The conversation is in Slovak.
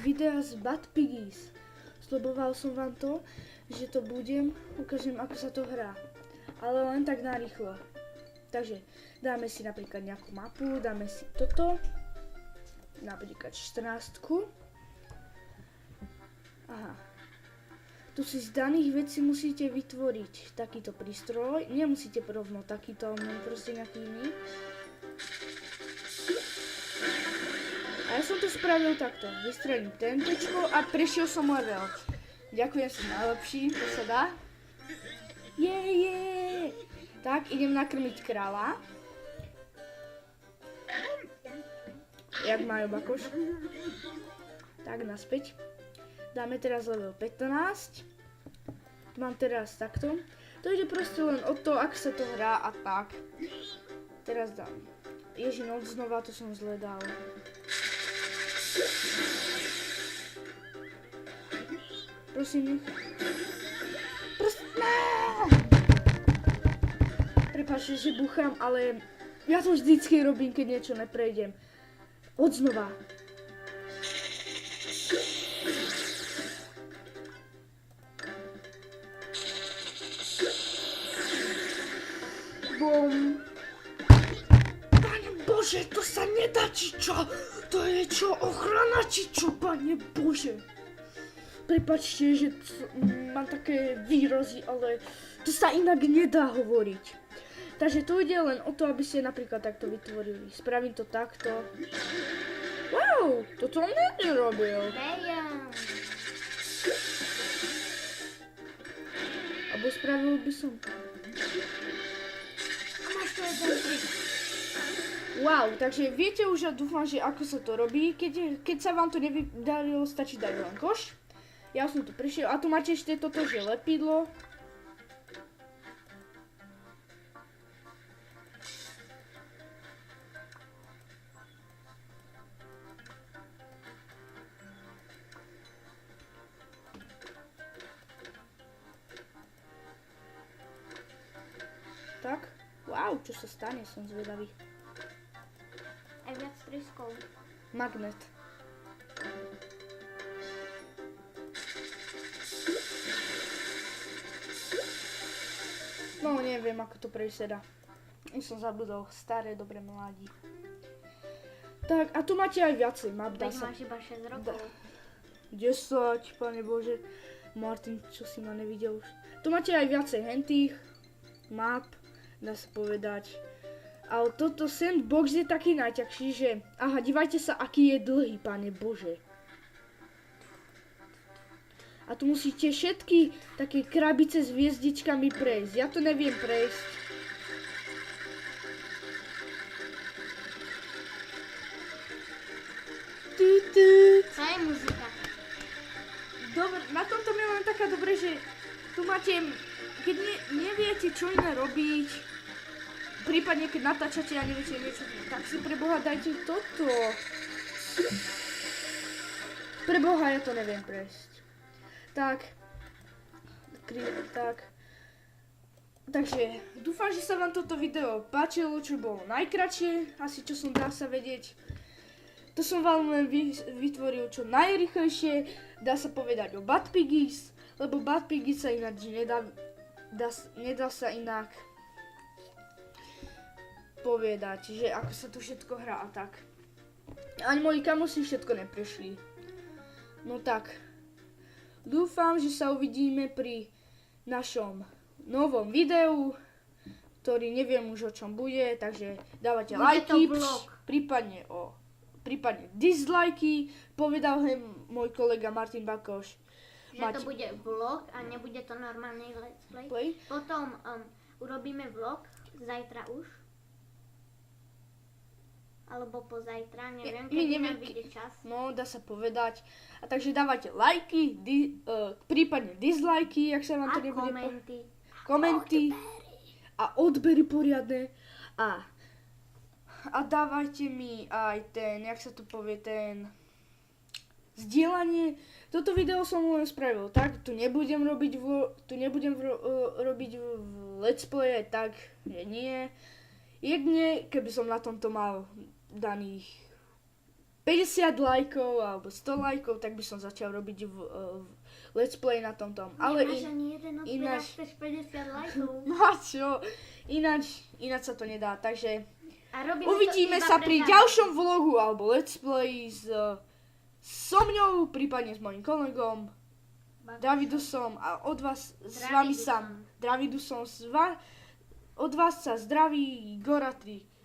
videa z Bad Piggies. Sľuboval som vám to, že to budem, ukážem ako sa to hrá. Ale len tak narýchlo. Takže dáme si napríklad nejakú mapu, dáme si toto. Napríklad 14. Aha. Tu si z daných vecí musíte vytvoriť takýto prístroj. Nemusíte rovno takýto, ale proste nejaký iný. A ja som to spravil takto. Vystrelím tentečko a prešiel som level. Ďakujem, som najlepší, to sa dá. Je. Tak, idem nakrmiť kráľa. Jak majú bakoš. Tak, naspäť. Dáme teraz level 15. Mám teraz takto. To ide proste len o to, ako sa to hrá a tak. Teraz dám. Ježi, noc znova, to som zle dal. Prosím, nech. Prepáčte, že buchám, ale ja to vždycky robím, keď niečo neprejdem. Odznova. Bum. Pane Bože, to sa nedá, či čo? To je čo, ochrana, či čo, Pane Bože? Prepáčte, že mám také výrazy, ale to sa inak nedá hovoriť. Takže tu ide len o to, aby ste napríklad takto vytvorili. Spravím to takto. Wow, toto on nerobil. Abo spravil by som. Wow, takže viete už, ja dúfam, že ako sa to robí. Keď sa vám to nevydarilo, stačí dať len koš. Ja som tu prišiel a tu máte ešte toto, že lepidlo. Tak, wow, čo sa stane, som zvedavý. Aj viac tryskov. Magnet. No, neviem, ako to prejsť sa dá. Už som zabudol, staré, dobré mladí. Tak, a tu máte aj viacej map, dá Veď sa. máš iba 6 rokov. 10, Pane Bože. Martin, čo si ma nevidel už. Tu máte aj viacej hentých map, dá sa povedať. Ale toto sandbox je taký najťažší, že... Aha, dívajte sa, aký je dlhý, Pane Bože. A tu musíte všetky také krabice s hviezdičkami prejsť. Ja to neviem prejsť. To je muzika. Dobre, na tomto je len taká dobre, že tu máte, keď neviete čo iné robiť, prípadne keď natáčate a neviete niečo, tak si pre Boha dajte toto. Pre Boha ja to neviem prejsť. Tak. Takže dúfam, že sa vám toto video páčilo, čo bolo najkratšie, asi čo som dá sa vedieť. To som vám len vytvoril čo najrychlejšie, dá sa povedať o Bad Piggies, lebo Bad Piggies sa ináč nedá sa inak povedať, že ako sa tu všetko hrá a tak. Ani moji kamoši všetko neprešli. No tak, dúfam, že sa uvidíme pri našom novom videu, ktorý neviem už o čom bude, takže dávajte lajky, prípadne dislajky, povedal môj kolega Martin Bakoš. Že to bude vlog a nebude to normálny let's play. Potom urobíme vlog, zajtra už. Alebo pozajtra, neviem, kedy nám vyjde čas. No, dá sa povedať. A takže dávajte lajky, prípadne dislajky, ak sa vám to nebude komenty. Komenty. A odbery poriadne. A dávajte mi aj ten, jak sa to povie, ten zdieľanie. Toto video som len spravil tak, tu nebudem robiť v let's play, tak nie. Jedne, keby som na tomto mal daných 50 lajkov alebo 100 lajkov, tak by som začal robiť let's play na tomto. Ale Nemáš ani jeden odber, ak chceš 50 lajkov. no a čo? Ináč sa to nedá, takže A robíme uvidíme to iba sa pre pri zábavu. ďalšom vlogu alebo let's play so mňou, prípadne s mojim kolegom Davidusom a od vás s vami Dravidusom. sám. Davidusom od vás sa zdraví Igor 3.